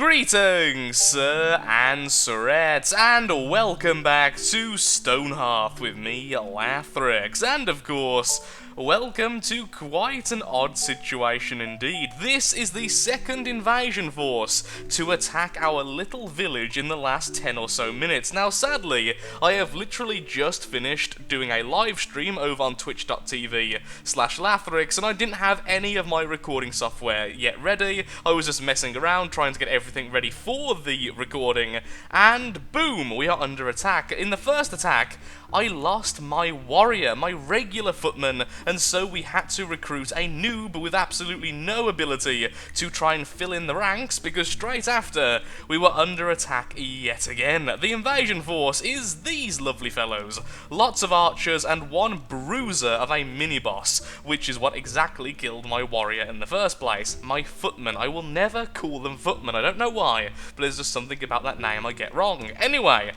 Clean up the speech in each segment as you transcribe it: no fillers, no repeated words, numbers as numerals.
Greetings, sir and sirettes, and welcome back to Stonehearth with me, Lathrix, and of course, welcome to quite an odd situation indeed. This is the second invasion force to attack our little village in the last 10 or so minutes. Now sadly, I have literally just finished doing a live stream over on twitch.tv/Lathrix, and I didn't have any of my recording software yet ready. I was just messing around trying to get everything ready for the recording, and boom, we are under attack. In the first attack, I lost my warrior, my regular footman, and so we had to recruit a noob with absolutely no ability to try and fill in the ranks, because straight after, we were under attack yet again. The invasion force is these lovely fellows. Lots of archers and one bruiser of a mini-boss, which is what exactly killed my warrior in the first place. My footman. I will never call them footmen, I don't know why, but there's just something about that name I get wrong. Anyway,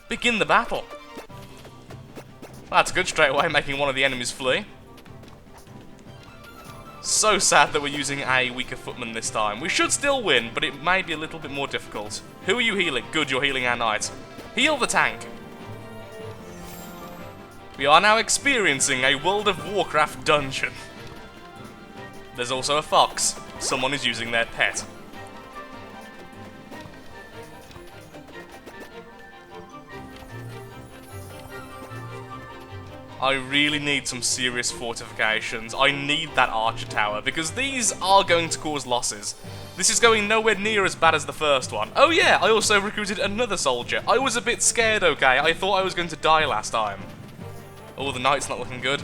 begin the battle. That's good, straight away, making one of the enemies flee. So sad that we're using a weaker footman this time. We should still win, but it may be a little bit more difficult. Who are you healing? Good, you're healing our knight. Heal the tank. We are now experiencing a World of Warcraft dungeon. There's also a fox. Someone is using their pet. I really need some serious fortifications. I need that archer tower, because these are going to cause losses. This is going nowhere near as bad as the first one. Oh yeah, I also recruited another soldier. I was a bit scared, okay? I thought I was going to die last time. Oh, the knight's not looking good.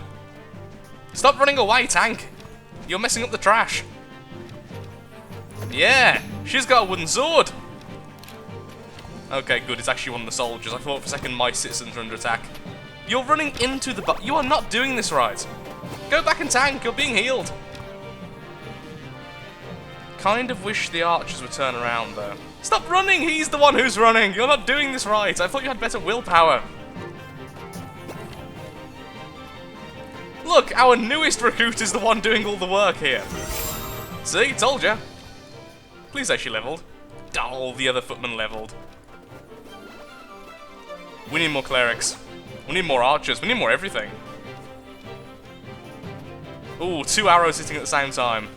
Stop running away, tank! You're messing up the trash. Yeah, she's got a wooden sword. Okay, good, it's actually one of the soldiers. I thought for a second my citizens were under attack. You're running into the you are not doing this right. Go back and tank, you're being healed. Kind of wish the archers would turn around though. Stop running, he's the one who's running. You're not doing this right. I thought you had better willpower. Look, our newest recruit is the one doing all the work here. See, told ya. Please say she leveled. Oh, the other footman leveled. We need more clerics. We need more archers, we need more everything. Ooh, 2 arrows hitting at the same time.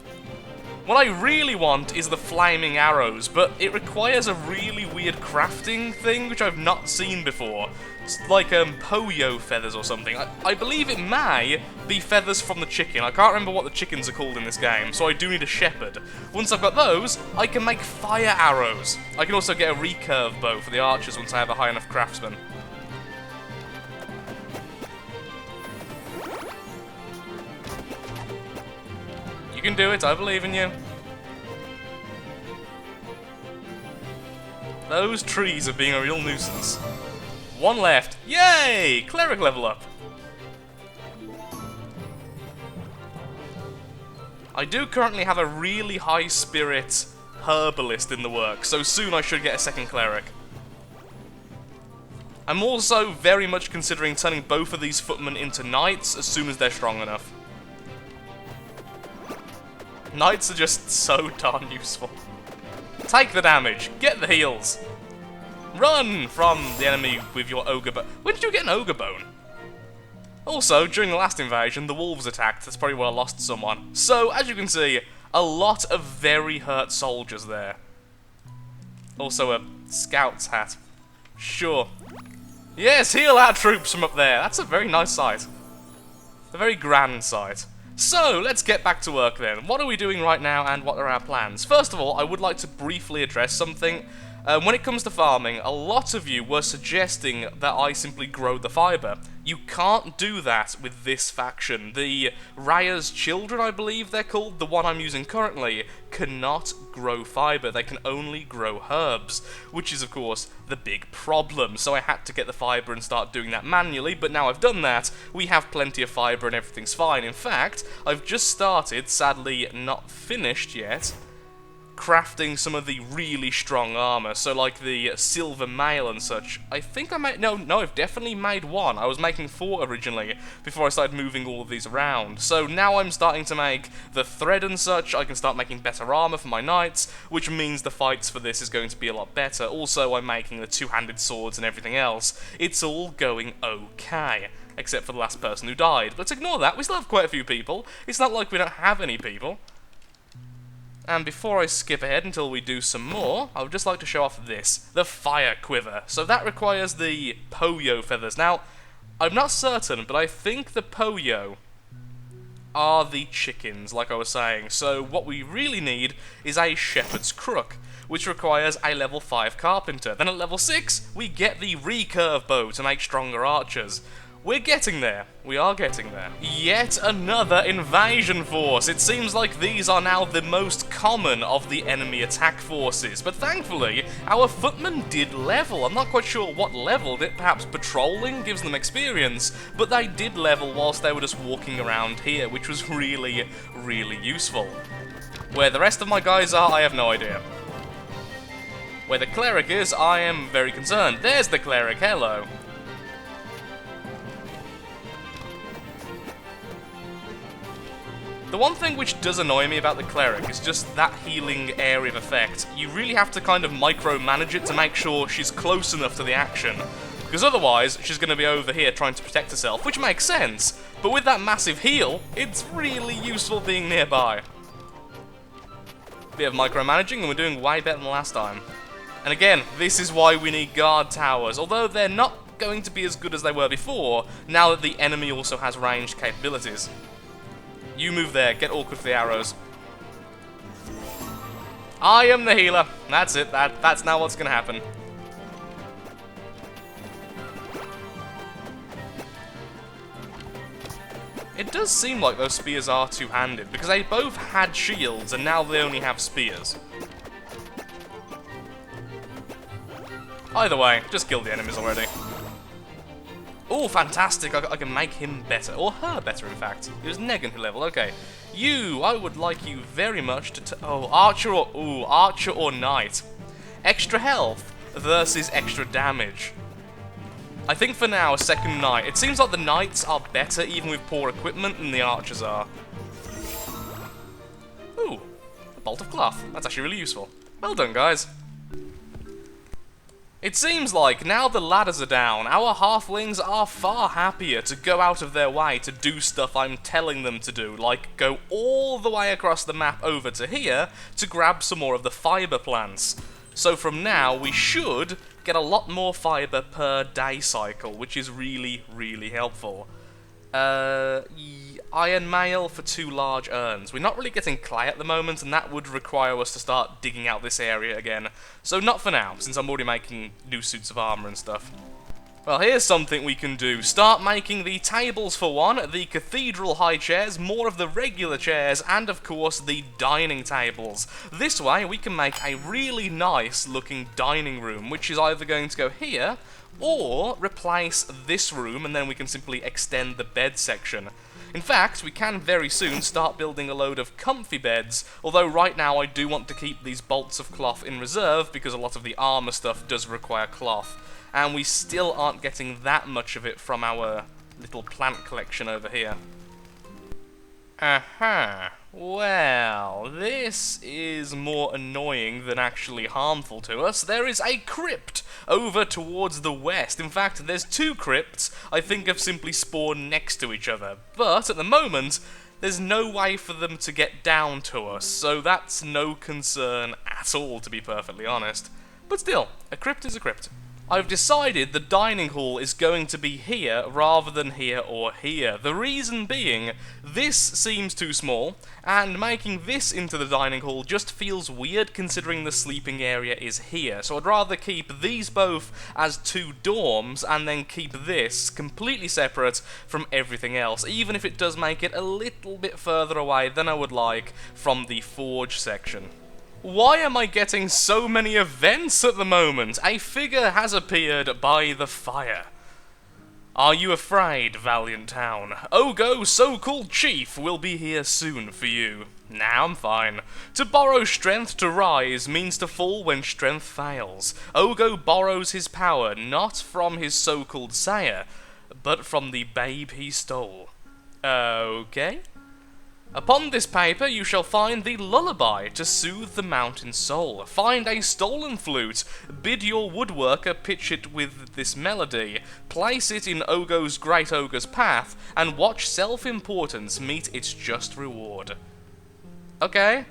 What I really want is the flaming arrows, but it requires a really weird crafting thing, which I've not seen before. It's like poyo feathers or something. I believe it may be feathers from the chicken. I can't remember what the chickens are called in this game, so I do need a shepherd. Once I've got those, I can make fire arrows. I can also get a recurve bow for the archers once I have a high enough craftsman. You can do it, I believe in you. Those trees are being a real nuisance. One left. Yay! Cleric level up. I do currently have a really high spirit herbalist in the works, so soon I should get a second cleric. I'm also very much considering turning both of these footmen into knights as soon as they're strong enough. Knights are just so darn useful. Take the damage, get the heals. Run from the enemy with your ogre bone. When did you get an ogre bone? Also, during the last invasion, the wolves attacked. That's probably where I lost someone. So, as you can see, a lot of very hurt soldiers there. Also a scout's hat. Sure. Yes, heal our troops from up there. That's a very nice sight. A very grand sight. So, let's get back to work then. What are we doing right now and what are our plans? First of all, I would like to briefly address something. When it comes to farming, a lot of you were suggesting that I simply grow the fibre. You can't do that with this faction. The Raya's Children, I believe they're called, the one I'm using currently, cannot grow fibre. They can only grow herbs, which is, of course, the big problem. So I had to get the fibre and start doing that manually, but now I've done that, we have plenty of fibre and everything's fine. In fact, I've just started, sadly not finished yet, crafting some of the really strong armor, so like the silver mail and such. I think I made, no, I've definitely made one. I was making 4 originally, before I started moving all of these around. So now I'm starting to make the thread and such. I can start making better armor for my knights, which means the fights for this is going to be a lot better. Also, I'm making the two-handed swords and everything else. It's all going okay, except for the last person who died. Let's ignore that, we still have quite a few people. It's not like we don't have any people. And before I skip ahead until we do some more, I would just like to show off this, the fire quiver. So that requires the poyo feathers. Now, I'm not certain, but I think the poyo are the chickens, like I was saying. So what we really need is a shepherd's crook, which requires a level 5 carpenter. Then at level 6, we get the recurve bow to make stronger archers. We're getting there. We are getting there. Yet another invasion force. It seems like these are now the most common of the enemy attack forces, but thankfully, our footmen did level. I'm not quite sure what leveled it. Perhaps patrolling gives them experience, but they did level whilst they were just walking around here, which was really, really useful. Where the rest of my guys are, I have no idea. Where the cleric is, I am very concerned. There's the cleric, hello. The one thing which does annoy me about the cleric is just that healing area of effect. You really have to kind of micromanage it to make sure she's close enough to the action, because otherwise she's going to be over here trying to protect herself, which makes sense, but with that massive heal, it's really useful being nearby. Bit of micromanaging and we're doing way better than last time. And again, this is why we need guard towers, although they're not going to be as good as they were before, now that the enemy also has ranged capabilities. You move there, get awkward for the arrows. I am the healer. That's it, that's now what's gonna happen. It does seem like those spears are two-handed, because they both had shields and now they only have spears. Either way, just kill the enemies already. Oh, fantastic! I can make him better. Or her better, in fact. It was Negan who leveled. Okay. You, I would like you very much to... oh, archer or... ooh, archer or knight. Extra health versus extra damage. I think for now, a second knight. It seems like the knights are better, even with poor equipment, than the archers are. Ooh, a bolt of cloth. That's actually really useful. Well done, guys. It seems like, now the ladders are down, our halflings are far happier to go out of their way to do stuff I'm telling them to do, like go all the way across the map over to here to grab some more of the fibre plants. So from now, we should get a lot more fibre per day cycle, which is really, really helpful. Iron mail for 2 large urns. We're not really getting clay at the moment, and that would require us to start digging out this area again. So not for now, since I'm already making new suits of armour and stuff. Well, here's something we can do. Start making the tables for one, the cathedral high chairs, more of the regular chairs, and of course the dining tables. This way we can make a really nice looking dining room, which is either going to go here, or replace this room, and then we can simply extend the bed section. In fact, we can very soon start building a load of comfy beds, although right now I do want to keep these bolts of cloth in reserve because a lot of the armour stuff does require cloth, and we still aren't getting that much of it from our little plant collection over here. Aha. Well, this is more annoying than actually harmful to us. There is a crypt over towards the west. In fact, there's 2 crypts I think have simply spawned next to each other. But at the moment, there's no way for them to get down to us, so that's no concern at all, to be perfectly honest. But still, a crypt is a crypt. I've decided the dining hall is going to be here rather than here or here. The reason being, this seems too small, and making this into the dining hall just feels weird considering the sleeping area is here. So I'd rather keep these both as 2 dorms and then keep this completely separate from everything else, even if it does make it a little bit further away than I would like from the forge section. Why am I getting so many events at the moment? A figure has appeared by the fire. Are you afraid, valiant town? Ogo, so-called chief, will be here soon for you. Now I'm fine. To borrow strength to rise means to fall when strength fails. Ogre borrows his power not from his so-called sayer, but from the babe he stole. Okay. Upon this paper you shall find the lullaby to soothe the mountain soul. Find a stolen flute, bid your woodworker pitch it with this melody, place it in Great Ogre's path, and watch self-importance meet its just reward. Okay.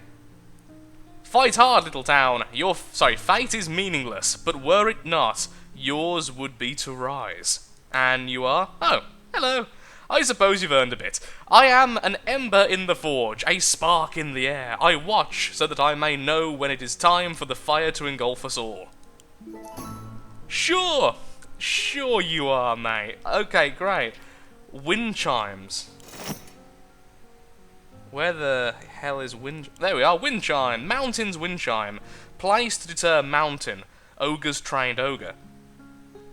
Fight hard, little town. Fate is meaningless, but were it not, yours would be to rise. And you are? Oh, hello. I suppose you've earned a bit. I am an ember in the forge, a spark in the air. I watch so that I may know when it is time for the fire to engulf us all. Sure. Sure you are, mate. Okay, great. Wind chimes. Where the hell is wind... There we are, wind chime. Mountain's wind chime. Place to deter mountain. Ogre's trained ogre.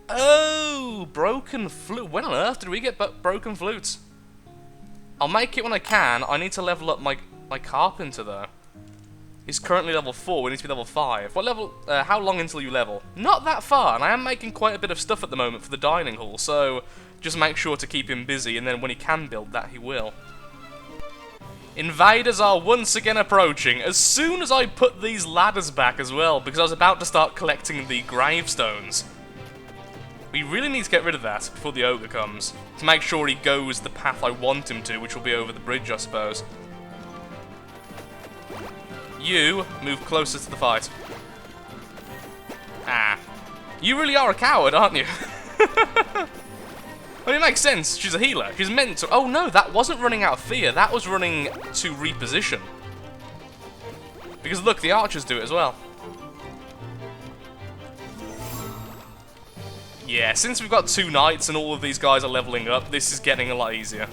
Oh, broken flute. When on earth did we get broken flutes? I'll make it when I can. I need to level up my carpenter, though. He's currently level 4. We need to be level 5. What level... how long until you level? Not that far, and I am making quite a bit of stuff at the moment for the dining hall, so just make sure to keep him busy, and then when he can build that, he will. Invaders are once again approaching, as soon as I put these ladders back as well, because I was about to start collecting the gravestones. We really need to get rid of that before the ogre comes, to make sure he goes the path I want him to, which will be over the bridge, I suppose. You move closer to the fight. Ah. You really are a coward, aren't you? I mean, it makes sense. She's a healer. She's meant to... Oh, no, that wasn't running out of fear. That was running to reposition. Because, look, the archers do it as well. Yeah, since we've got 2 knights and all of these guys are leveling up, this is getting a lot easier.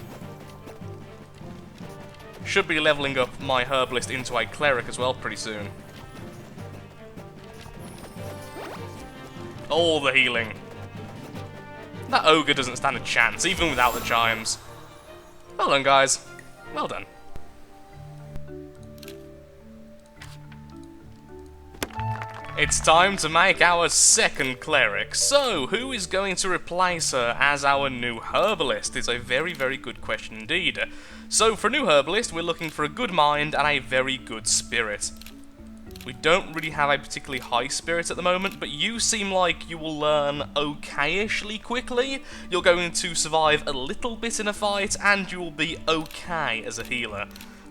Should be leveling up my herbalist into a cleric as well pretty soon. All the healing. That ogre doesn't stand a chance, even without the chimes. Well done, guys. Well done. It's time to make our second cleric. So, who is going to replace her as our new herbalist? It's a very, very good question indeed. So, for a new herbalist, we're looking for a good mind and a very good spirit. We don't really have a particularly high spirit at the moment, but you seem like you will learn okay-ishly quickly. You're going to survive a little bit in a fight, and you will be okay as a healer.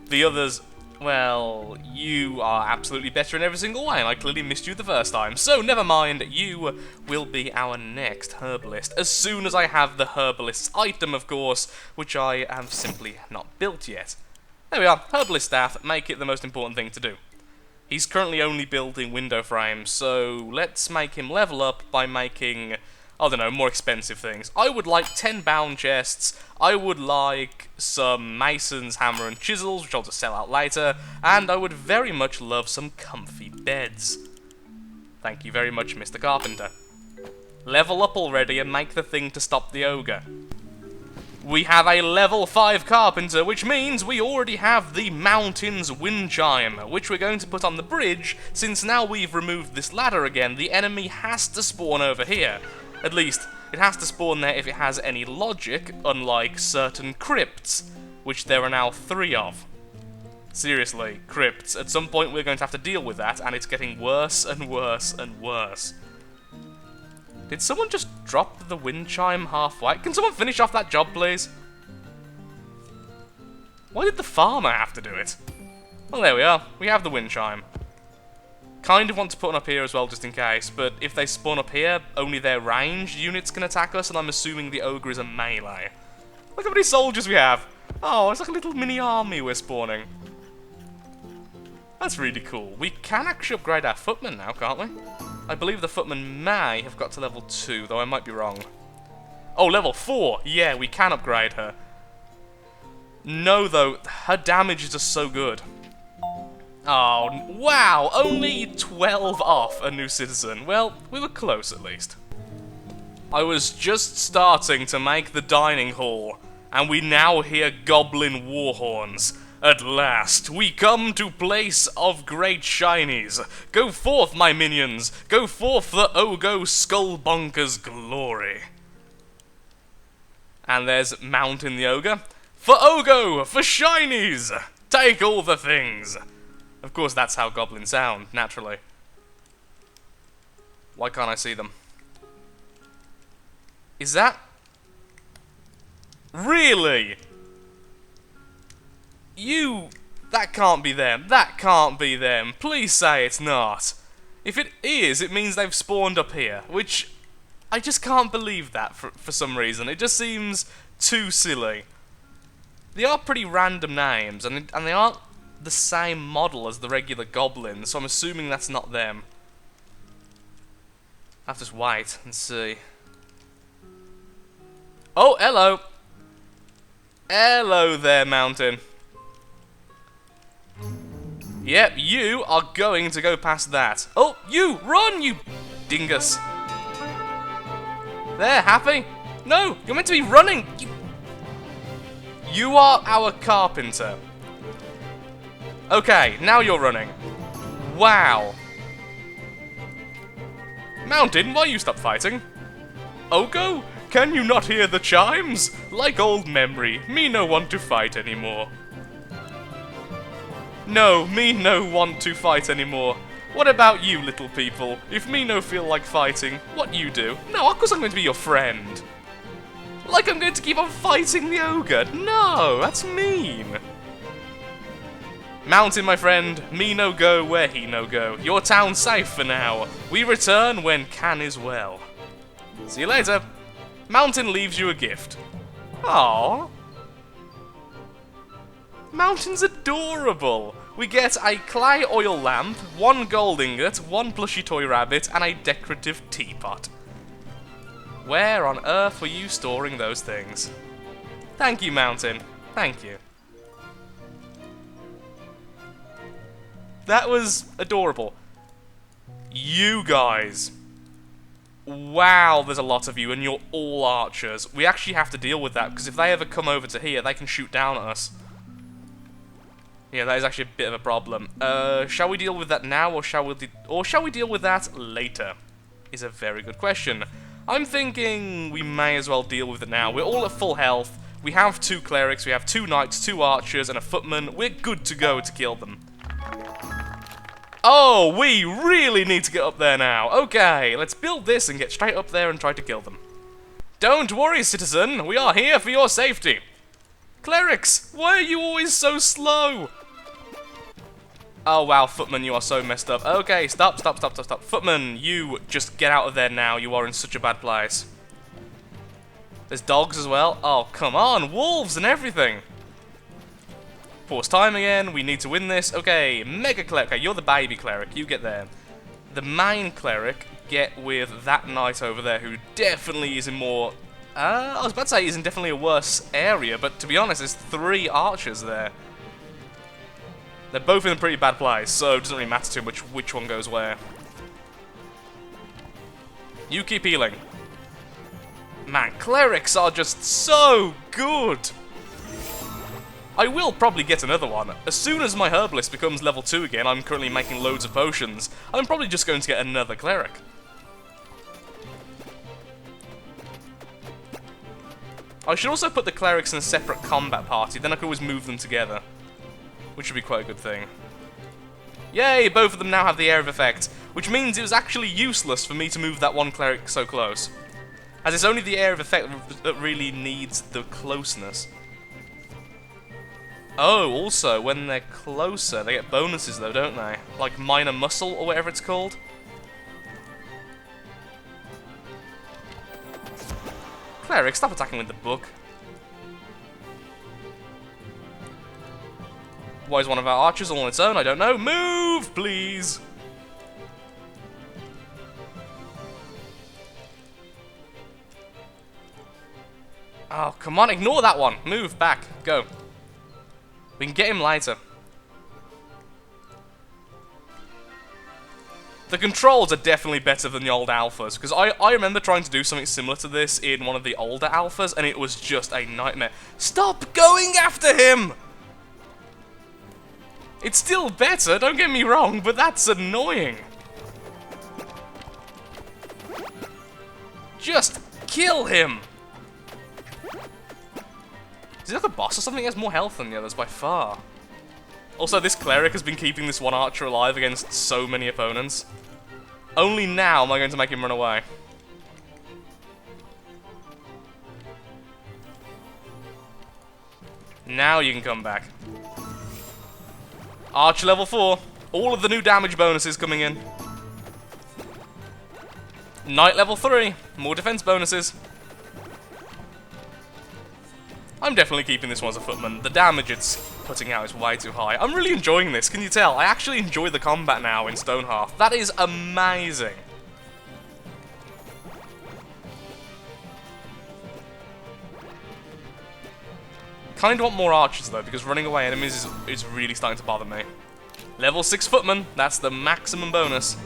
The others... well, you are absolutely better in every single way, and I clearly missed you the first time. So, never mind, you will be our next herbalist. As soon as I have the herbalist's item, of course, which I have simply not built yet. There we are, herbalist staff, make it the most important thing to do. He's currently only building window frames, so let's make him level up by making... I don't know, more expensive things. I would like 10 bound chests, I would like some mason's hammer and chisels, which I'll just sell out later, and I would very much love some comfy beds. Thank you very much, Mr. Carpenter. Level up already and make the thing to stop the ogre. We have a level 5 carpenter, which means we already have the mountain's wind chime, which we're going to put on the bridge, since now we've removed this ladder again, the enemy has to spawn over here. At least, it has to spawn there if it has any logic, unlike certain crypts, which there are now 3 of. Seriously, crypts. At some point we're going to have to deal with that, and it's getting worse and worse and worse. Did someone just drop the wind chime halfway? Can someone finish off that job, please? Why did the farmer have to do it? Well, there we are. We have the wind chime. Kind of want to put one up here as well, just in case, but if they spawn up here, only their ranged units can attack us, and I'm assuming the ogre is a melee. Look how many soldiers we have! Oh, it's like a little mini army we're spawning. That's really cool. We can actually upgrade our footman now, can't we? I believe the footman may have got to level 2, though I might be wrong. Oh, level 4! Yeah, we can upgrade her. No, though, her damage is just so good. Oh, wow! Only 12 off a new citizen. Well, we were close at least. I was just starting to make the dining hall, and we now hear goblin war horns. At last, we come to place of great shinies. Go forth, my minions. Go forth for Ogo Skullbonker's glory. And there's Mountain the Ogre. For Ogo! For shinies! Take all the things! Of course, that's how goblins sound, naturally. Why can't I see them? Is that... Really? That can't be them. That can't be them. Please say it's not. If it is, it means they've spawned up here, which I just can't believe that for some reason. It just seems too silly. They are pretty random names, and they aren't the same model as the regular goblins, so I'm assuming that's not them. I'll have to just wait and see. Oh, hello. Hello there, Mountain. Yep, you are going to go past that. Oh, you! Run, you dingus! There, happy? No, you're meant to be running! You are our carpenter. Okay, now you're running. Wow. Mountain, why you stop fighting? Ogo, can you not hear the chimes? Like old memory, me no want to fight anymore. No, me no want to fight anymore. What about you, little people? If me no feel like fighting, what you do? No, of course I'm going to be your friend. Like I'm going to keep on fighting the ogre. No, that's mean. Mountain, my friend, me no go where he no go. Your town's safe for now. We return when can is well. See you later. Mountain leaves you a gift. Aww. Mountain's adorable. We get a clay oil lamp, 1 gold ingot, 1 plushy toy rabbit, and a decorative teapot. Where on earth were you storing those things? Thank you, Mountain. Thank you. That was adorable. You guys. Wow, there's a lot of you, and you're all archers. We actually have to deal with that, because if they ever come over to here, they can shoot down at us. Yeah, that is actually a bit of a problem. Shall we deal with that now, or shall we deal with that later? Is a very good question. I'm thinking we may as well deal with it now. We're all at full health. We have 2 clerics, we have 2 knights, 2 archers, and a footman. We're good to go to kill them. Oh, we really need to get up there now. Okay, let's build this and get straight up there and try to kill them. Don't worry, citizen. We are here for your safety. Clerics, why are you always so slow? Oh wow, Footman, you are so messed up. Okay, stop. Footman, you just get out of there now. You are in such a bad place. There's dogs as well. Oh, come on, wolves and everything. Pause time again. We need to win this. Okay, Mega Cleric. Okay, you're the baby cleric. You get there. The main cleric, get with that knight over there, who definitely is in more... I was about to say he's in definitely a worse area, but to be honest, there's 3 archers there. They're both in a pretty bad place, so it doesn't really matter too much which one goes where. You keep healing. Man, clerics are just so good! I will probably get another one. As soon as my herbalist becomes level 2 again, I'm currently making loads of potions, I'm probably just going to get another cleric. I should also put the clerics in a separate combat party, then I could always move them together. Which would be quite a good thing. Yay, both of them now have the Area of Effect, which means it was actually useless for me to move that one cleric so close. As it's only the Area of Effect that really needs the closeness. Oh, also, when they're closer, they get bonuses though, don't they? Like Minor Muscle, or whatever it's called. Cleric, stop attacking with the book. Why is one of our archers all on its own? I don't know. Move, please! Oh, come on, ignore that one. Move, back, go. We can get him later. The controls are definitely better than the old alphas, because I remember trying to do something similar to this in one of the older alphas, and it was just a nightmare. Stop going after him! It's still better, don't get me wrong, but that's annoying. Just kill him! Is he like a boss or something? He has more health than the others by far. Also, this cleric has been keeping this one archer alive against so many opponents. Only now am I going to make him run away. Now you can come back. Archer level 4. All of the new damage bonuses coming in. Knight level 3. More defense bonuses. I'm definitely keeping this one as a footman. The damage it's putting out is way too high. I'm really enjoying this, can you tell? I actually enjoy the combat now in Stonehearth. That is amazing. Kind of want more archers though, because running away enemies is really starting to bother me. Level 6 footman, that's the maximum bonus.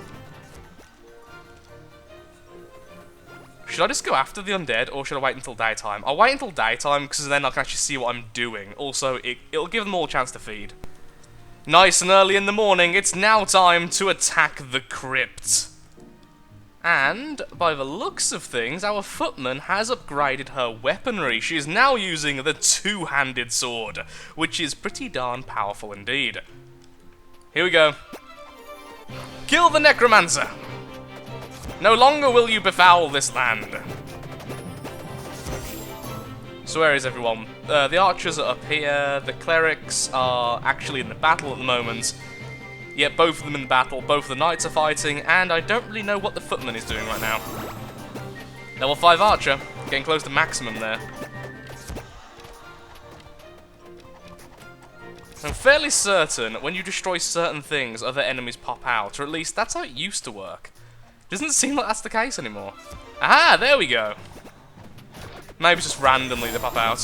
Should I just go after the undead, or should I wait until daytime? I'll wait until daytime, because then I can actually see what I'm doing. Also, it'll give them all a chance to feed. Nice and early in the morning, it's now time to attack the crypt. And, by the looks of things, our footman has upgraded her weaponry. She is now using the two-handed sword, which is pretty darn powerful indeed. Here we go. Kill the necromancer! No longer will you befoul this land. So where is everyone? The archers are up here, the clerics are actually in the battle at the moment. Yet both of them in the battle, both the knights are fighting, and I don't really know what the footman is doing right now. Level 5 archer, getting close to maximum there. I'm fairly certain when you destroy certain things, other enemies pop out, or at least that's how it used to work. Doesn't seem like that's the case anymore. Aha, there we go. Maybe it's just randomly they pop out.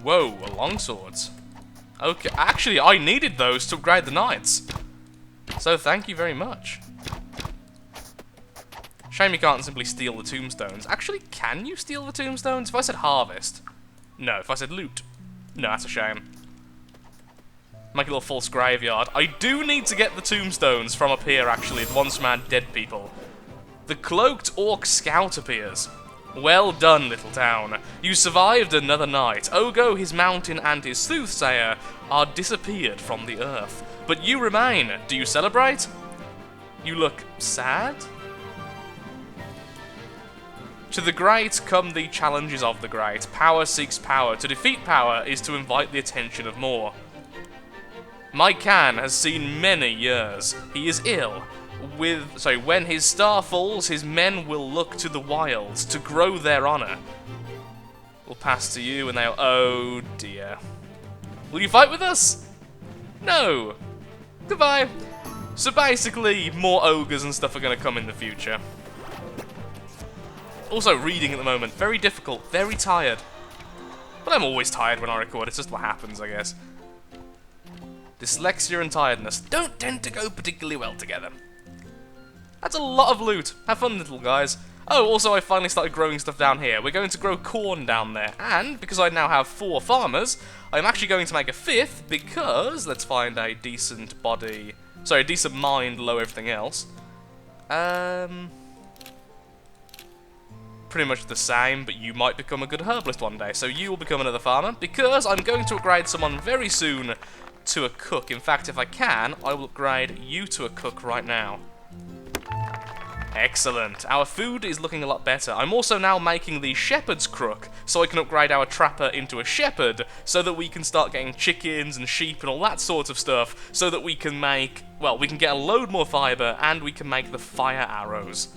Whoa, longswords. Okay, actually, I needed those to upgrade the knights. So thank you very much. Shame you can't simply steal the tombstones. Actually, can you steal the tombstones? If I said harvest. No, if I said loot. No, that's a shame. Make a little false graveyard. I do need to get the tombstones from up here, actually. The ones from our dead people. The cloaked orc scout appears. Well done, little town. You survived another night. Ogo, his mountain, and his soothsayer are disappeared from the earth. But you remain. Do you celebrate? You look sad? To the great come the challenges of the great. Power seeks power. To defeat power is to invite the attention of more. My Khan has seen many years. He is ill. When his star falls, his men will look to the wilds to grow their honor. We'll pass to you and they'll... Oh dear. Will you fight with us? No. Goodbye. So basically, more ogres and stuff are going to come in the future. Also, reading at the moment. Very difficult. Very tired. But I'm always tired when I record. It's just what happens, I guess. Dyslexia and tiredness don't tend to go particularly well together. That's a lot of loot. Have fun, little guys. Oh, also I finally started growing stuff down here. We're going to grow corn down there. And, because I now have 4 farmers, I'm actually going to make a 5th because, let's find a decent body... Sorry, a decent mind below everything else. Pretty much the same, but you might become a good herbalist one day. So you will become another farmer because I'm going to upgrade someone very soon to a cook. In fact, if I can, I will upgrade you to a cook right now. Excellent. Our food is looking a lot better. I'm also now making the shepherd's crook, so I can upgrade our trapper into a shepherd, so that we can start getting chickens and sheep and all that sort of stuff, so that we can make, well, we can get a load more fibre, and we can make the fire arrows.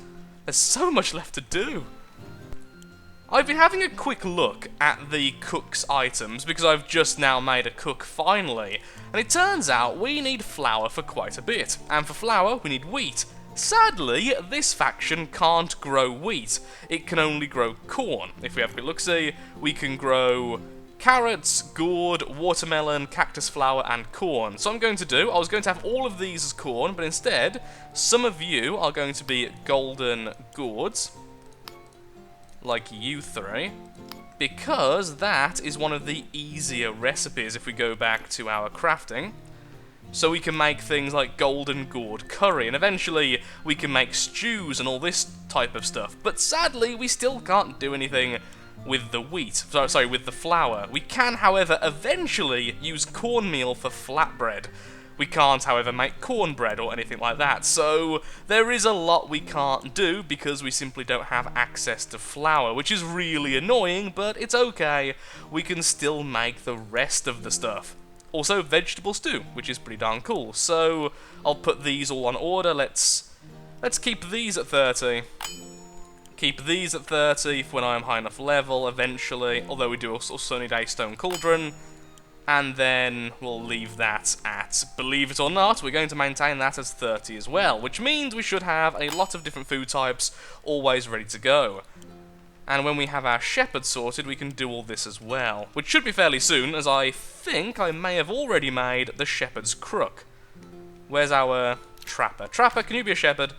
There's so much left to do. I've been having a quick look at the cook's items, because I've just now made a cook finally, and it turns out we need flour for quite a bit, and for flour we need wheat. Sadly, this faction can't grow wheat. It can only grow corn. If we have a quick look-see, we can grow carrots, gourd, watermelon, cactus flower, and corn. So I'm going to do, I was going to have all of these as corn, but instead, some of you are going to be golden gourds. like you three, because that is one of the easier recipes if we go back to our crafting. So we can make things like golden gourd curry, and eventually we can make stews and all this type of stuff. But sadly, we still can't do anything with the wheat. Sorry, with the flour. We can, however, eventually use cornmeal for flatbread. We can't, however, make cornbread or anything like that. So there is a lot we can't do because we simply don't have access to flour, which is really annoying, but it's okay. We can still make the rest of the stuff. Also, vegetable stew, which is pretty darn cool. So I'll put these all on order. Let's keep these at 30. Keep these at 30 for when I am high enough level, eventually. Although we do also Sunny Day Stone Cauldron. And then we'll leave that at, believe it or not, we're going to maintain that as 30 as well. Which means we should have a lot of different food types always ready to go. And when we have our shepherd sorted, we can do all this as well. Which should be fairly soon, as I think I may have already made the shepherd's crook. Where's our trapper? Trapper, can you be a shepherd?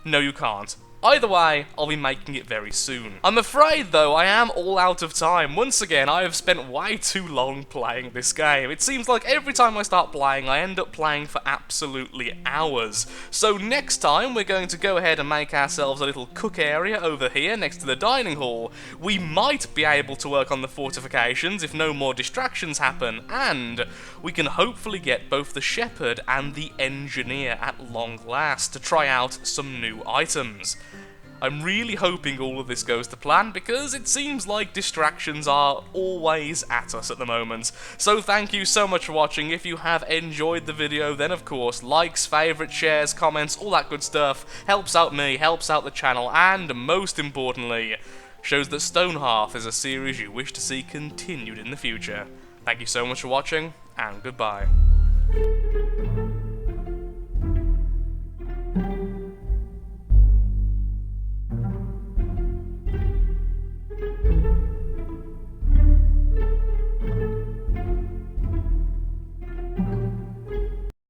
No, you can't. Either way, I'll be making it very soon. I'm afraid, though, I am all out of time. Once again, I have spent way too long playing this game. It seems like every time I start playing, I end up playing for absolutely hours. So next time, we're going to go ahead and make ourselves a little cook area over here next to the dining hall. We might be able to work on the fortifications if no more distractions happen, and we can hopefully get both the shepherd and the engineer at long last to try out some new items. I'm really hoping all of this goes to plan, because it seems like distractions are always at us at the moment. So thank you so much for watching. If you have enjoyed the video, then of course, likes, favourites, shares, comments, all that good stuff helps out me, helps out the channel, and most importantly, shows that Stonehearth is a series you wish to see continued in the future. Thank you so much for watching, and goodbye.